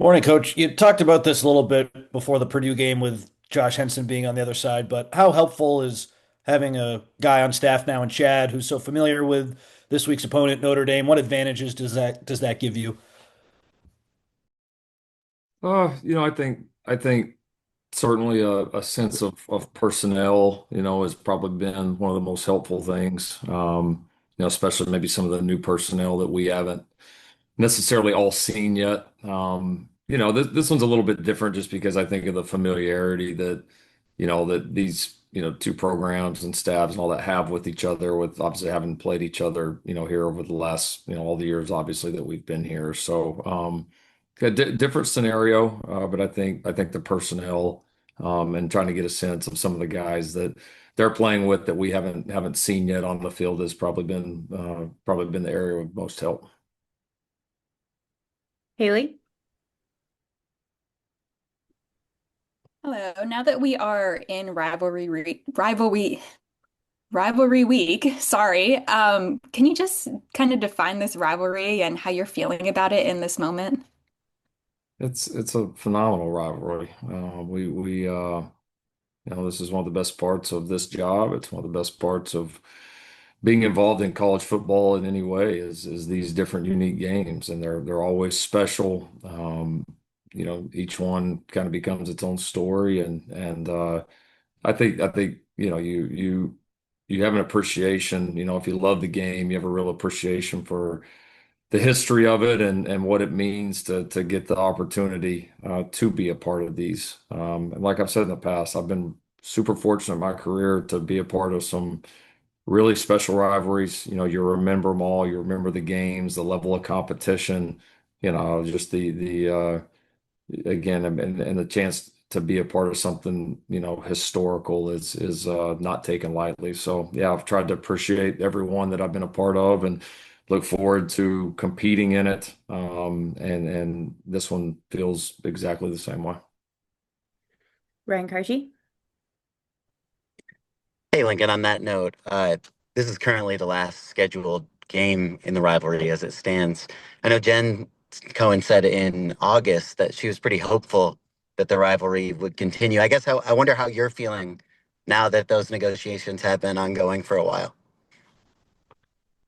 Morning, Coach. You talked about this a little bit before the Purdue game with Josh Henson being on the other side, but how helpful is having a guy on staff now in Chad who's so familiar with this week's opponent, Notre Dame? What advantages does that give you? I think certainly a sense of personnel, has probably been one of the most helpful things. Especially maybe some of the new personnel that we haven't necessarily all seen yet. This one's a little bit different just because I think of the familiarity that these, two programs and staffs and all that have with each other, with obviously having played each other, here over the last, all the years, obviously, that we've been here. So, a different scenario, but I think the personnel, and trying to get a sense of some of the guys that they're playing with that we haven't seen yet on the field has probably been the area of most help. Haley? Hello. Now that we are in rivalry week, sorry, can you just kind of define this rivalry and how you're feeling about it in this moment? It's a phenomenal rivalry. This is one of the best parts of this job. It's one of the best parts of being involved in college football in any way is these different unique games, and they're always special. Each one kind of becomes its own story, and I think you have an appreciation. If you love the game, you have a real appreciation for the history of it and what it means to get the opportunity to be a part of these. And like I've said in the past, I've been super fortunate in my career to be a part of some really special rivalries. You remember them all. You remember the games, the level of competition. Just the again, and the chance to be a part of something, historical is not taken lightly. So yeah, I've tried to appreciate every one that I've been a part of and look forward to competing in it. And this one feels exactly the same way. Ryan Karshi? Hey, Lincoln, on that note, this is currently the last scheduled game in the rivalry as it stands. I know Jen Cohen said in August that she was pretty hopeful that the rivalry would continue. I wonder how you're feeling now that those negotiations have been ongoing for a while.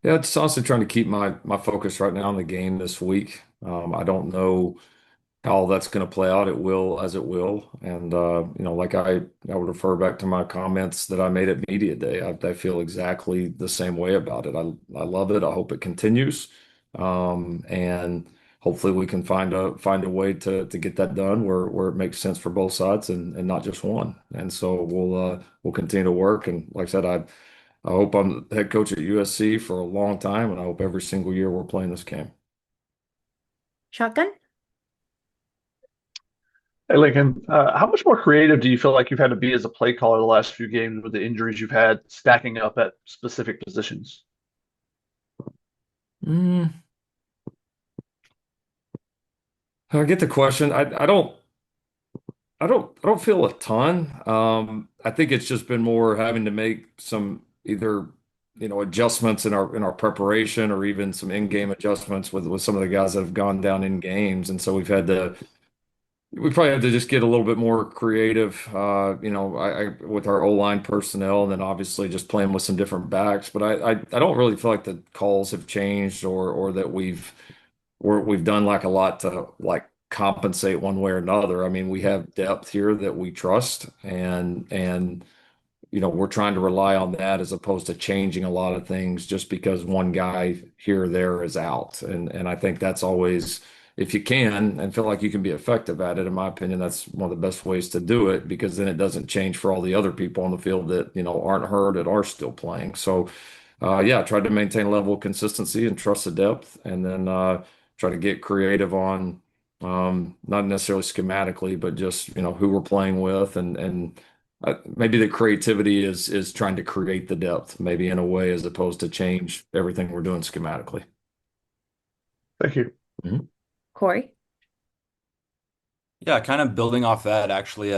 Yeah, it's honestly trying to keep my focus right now on the game this week. I don't know how that's going to play out. It will as it will. And like I would refer back to my comments that I made at Media Day. I feel exactly the same way about it. I love it. I hope it continues. And hopefully we can find a way to get that done where it makes sense for both sides and not just one. And so we'll continue to work. And like I said, I hope I'm the head coach at USC for a long time, and I hope every single year we're playing this game. Shotgun? Hey, Lincoln, how much more creative do you feel like you've had to be as a play caller the last few games with the injuries you've had stacking up at specific positions? Mm, I get the question. I don't feel a ton. I think it's just been more having to make some either adjustments in our preparation or even some in-game adjustments with some of the guys that have gone down in games, and so we probably have to just get a little bit more creative, with our O-line personnel, and then obviously just playing with some different backs. But I don't really feel like the calls have changed or that we've done like a lot to like compensate one way or another. I mean, we have depth here that we trust, and we're trying to rely on that as opposed to changing a lot of things just because one guy here or there is out. And I think that's always, if you can and feel like you can be effective at it, in my opinion, that's one of the best ways to do it because then it doesn't change for all the other people on the field that, aren't hurt and are still playing. So, yeah, I tried to maintain a level of consistency and trust the depth, and then try to get creative on not necessarily schematically, but just who we're playing with, and maybe the creativity is trying to create the depth, maybe in a way, as opposed to change everything we're doing schematically. Thank you. Mhm. Corey? Yeah, kind of building off that, actually,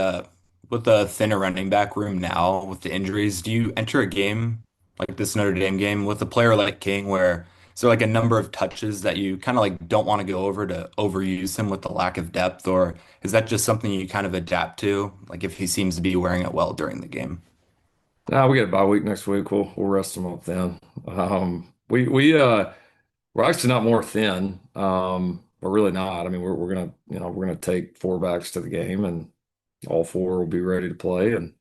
with the thinner running back room now with the injuries, do you enter a game like this Notre Dame game with a player like King where So like a number of touches that you kind of like don't want to go over to overuse him with the lack of depth, or is that just something you kind of adapt to? Like if he seems to be wearing it well during the game. Now we get a bye week next week. We'll rest them up then. We're actually not more thin. We're really not. I mean, we're gonna we're gonna take four backs to the game, and all four will be ready to play. And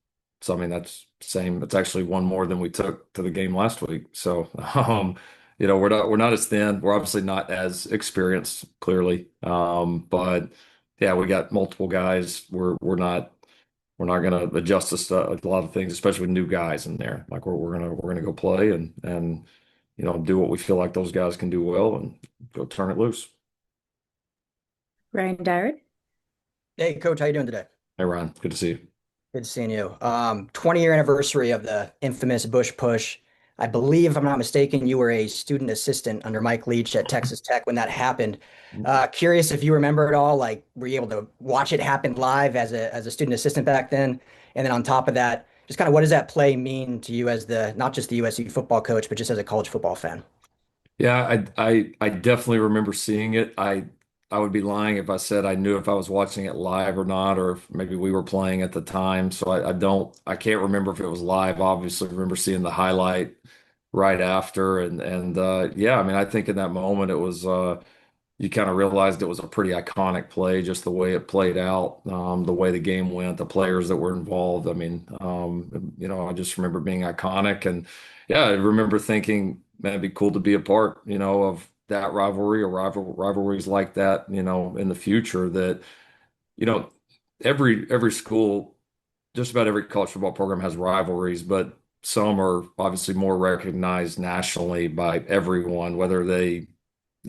so I mean that's same. It's actually one more than we took to the game last week. So we're not as thin. We're obviously not as experienced, clearly. But yeah, we got multiple guys. We're not going to adjust a lot of things, especially with new guys in there. Like we're gonna go play and do what we feel like those guys can do well and go turn it loose. Ryan Dyer. Hey, Coach, how you doing today? Hey Ryan, good to see you. Good seeing you. 20-year anniversary of the infamous Bush push. I believe, if I'm not mistaken, you were a student assistant under Mike Leach at Texas Tech when that happened. Curious if you remember it all. Like, were you able to watch it happen live as a student assistant back then? And then on top of that, just kind of what does that play mean to you as the not just the USC football coach, but just as a college football fan? Yeah, I definitely remember seeing it. I would be lying if I said I knew if I was watching it live or not, or if maybe we were playing at the time. So I can't remember if it was live. Obviously, I remember seeing the highlight right after, and yeah, I mean, I think in that moment it was you kind of realized it was a pretty iconic play, just the way it played out, the way the game went, the players that were involved. I mean, I just remember being iconic, and yeah, I remember thinking, man, it'd be cool to be a part, of that rivalry or rivalries like that, in the future. That, you know, every school, just about every college football program has rivalries, but some are obviously more recognized nationally by everyone, whether they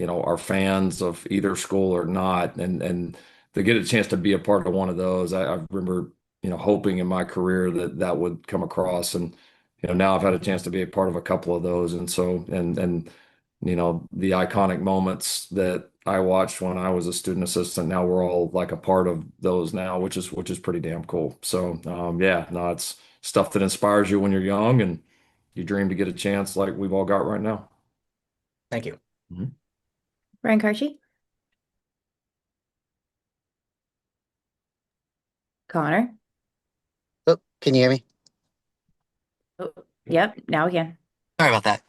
are fans of either school or not, and to get a chance to be a part of one of those, I remember hoping in my career that that would come across, and now I've had a chance to be a part of a couple of those, and so and the iconic moments that I watched when I was a student assistant, now we're all like a part of those now, which is pretty damn cool. So yeah, no, it's stuff that inspires you when you're young and you dream to get a chance like we've all got right now. Thank you. Mhm. Ryan Karchi. Connor. Oh, can you hear me? Oh, yep, now we can. Sorry about that.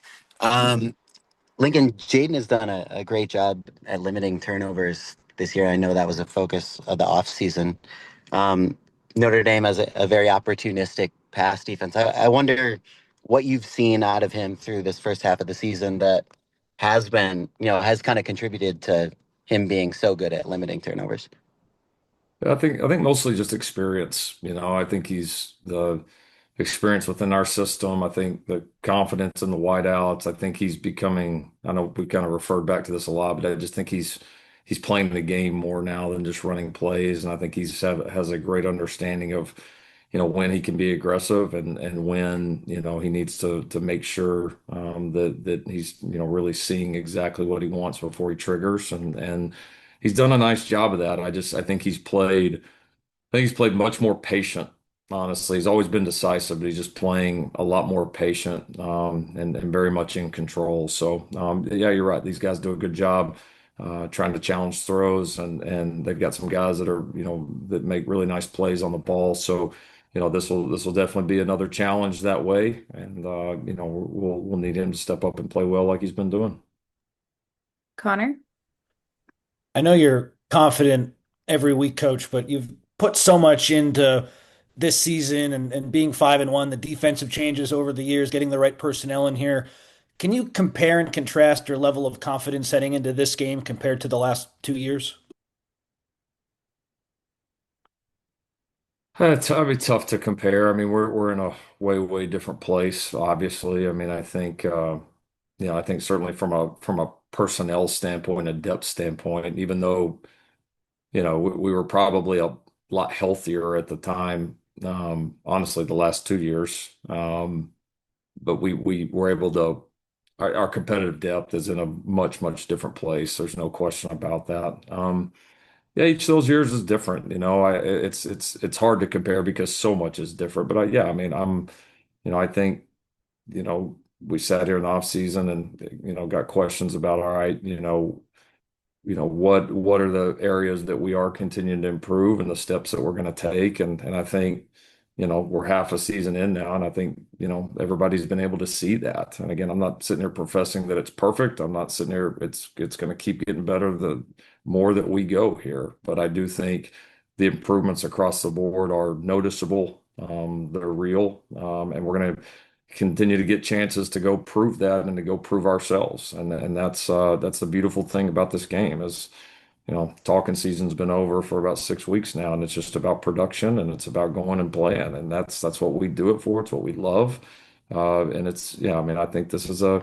Lincoln, Jaden has done a great job at limiting turnovers this year. I know that was a focus of the offseason. Um, Notre Dame has a very opportunistic pass defense. I wonder what you've seen out of him through this first half of the season that has kind of contributed to him being so good at limiting turnovers. I think mostly just experience. I think he's the experience within our system. I think the confidence in the wideouts. I think he's becoming. I know we kind of referred back to this a lot, but I just think he's playing the game more now than just running plays, and I think has a great understanding of when he can be aggressive and when he needs to make sure that he's really seeing exactly what he wants before he triggers, and he's done a nice job of that. I think he's played much more patient. Honestly, he's always been decisive, but he's just playing a lot more patient, and very much in control. So yeah, you're right. These guys do a good job trying to challenge throws, and they've got some guys that are that make really nice plays on the ball. So this will definitely be another challenge that way, and we'll need him to step up and play well like he's been doing. Connor. I know you're confident every week, coach, but you've put so much into this season and being 5-1, the defensive changes over the years, getting the right personnel in here. Can you compare and contrast your level of confidence heading into this game compared to the last 2 years? It'd be tough to compare. I mean, we're in a way different place, obviously. I mean, I think certainly from a personnel standpoint, a depth standpoint, even though we were probably a lot healthier at the time. Honestly, the last 2 years, but we were able to. Our competitive depth is in a much different place. There's no question about that. Yeah, each of those years is different. It's hard to compare because so much is different. But yeah, I mean, I think we sat here in the off season and got questions about, all right, what are the areas that we are continuing to improve and the steps that we're going to take. And I think, we're half a season in now, and I think, everybody's been able to see that. And again, I'm not sitting here professing that it's perfect. I'm not sitting here, it's going to keep getting better the more that we go here. But I do think the improvements across the board are noticeable. They're real. And we're going to continue to get chances to go prove that and to go prove ourselves. And that's the beautiful thing about this game is, talking season's been over for about 6 weeks now, and it's just about production and it's about going and playing. And that's what we do it for. It's what we love. And it's, yeah, I mean, I think this is a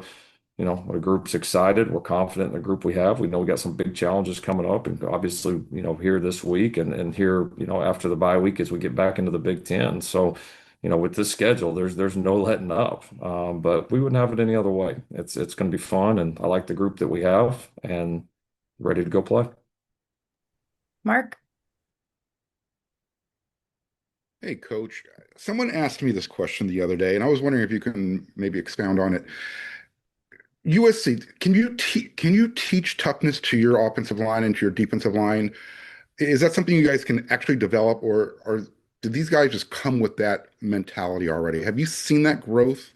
group's excited. We're confident in the group we have. We know we got some big challenges coming up, and obviously, here this week and here, after the bye week as we get back into the Big Ten. So, with this schedule, there's no letting up. But we wouldn't have it any other way. It's going to be fun, and I like the group that we have, and ready to go play. Mark? Hey, Coach. Someone asked me this question the other day, and I was wondering if you can maybe expound on it. USC, can you teach toughness to your offensive line and to your defensive line? Is that something you guys can actually develop, or did these guys just come with that mentality already? Have you seen that growth?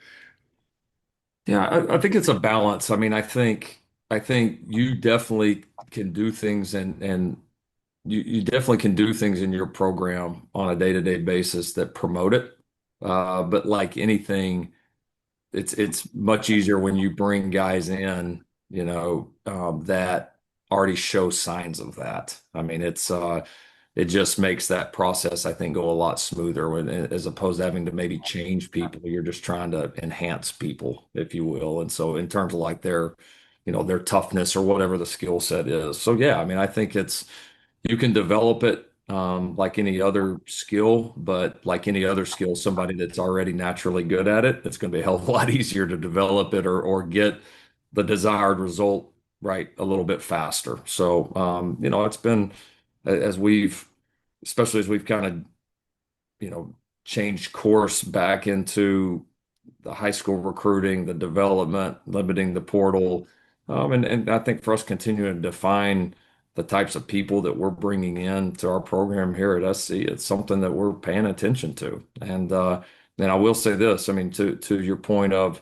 Yeah, I think it's a balance. I mean, I think you definitely can do things and you definitely can do things in your program on a day-to-day basis that promote it. But like anything, it's much easier when you bring guys in, that already show signs of that. I mean, it just makes that process, I think, go a lot smoother as opposed to having to maybe change people. You're just trying to enhance people, if you will. And so in terms of like their toughness or whatever the skill set is. So yeah, I mean, I think you can develop it like any other skill, but like any other skill, somebody that's already naturally good at it, it's going to be a hell of a lot easier to develop it or get the desired result right a little bit faster. So, it's been as especially as we've kind of, changed course back into the high school recruiting, the development, limiting the portal. And I think for us continuing to define the types of people that we're bringing in to our program here at SC, it's something that we're paying attention to. And then I will say this, I mean, to your point of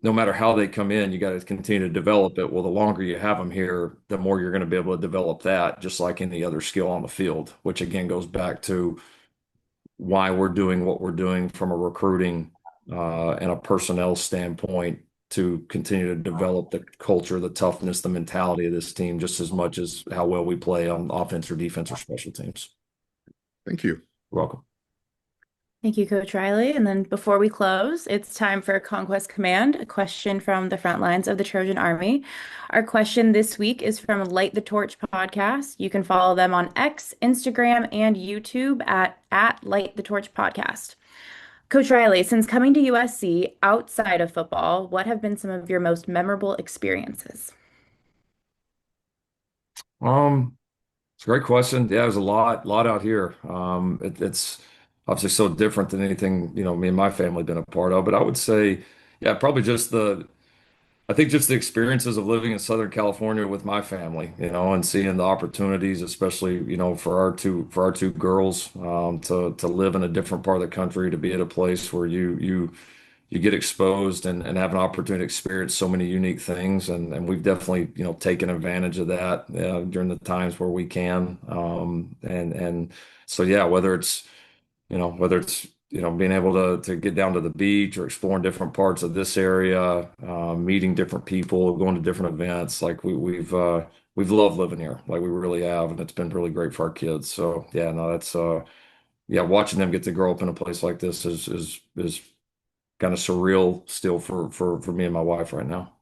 no matter how they come in, you got to continue to develop it. Well, the longer you have them here, the more you're going to be able to develop that, just like any other skill on the field, which again goes back to why we're doing what we're doing from a recruiting and a personnel standpoint to continue to develop the culture, the toughness, the mentality of this team, just as much as how well we play on offense or defense or special teams. Thank you. You're welcome. Thank you, Coach Riley. And then before we close, it's time for Conquest Command, a question from the front lines of the Trojan Army. Our question this week is from Light the Torch podcast. You can follow them on X, Instagram, and YouTube at Light the Torch podcast. Coach Riley, since coming to USC outside of football, what have been some of your most memorable experiences? It's a great question. Yeah, there's a lot out here. It's obviously so different than anything, me and my family have been a part of. But I would say, yeah, probably I think just the experiences of living in Southern California with my family, and seeing the opportunities, especially, for our two girls, to live in a different part of the country, to be at a place where you get exposed and have an opportunity to experience so many unique things. And we've definitely, taken advantage of that during the times where we can. And so, yeah, whether it's being able to get down to the beach or exploring different parts of this area, meeting different people, going to different events, like we've loved living here, like we really have, and it's been really great for our kids. So yeah, no, that's yeah, watching them get to grow up in a place like this is kind of surreal still for me and my wife right now.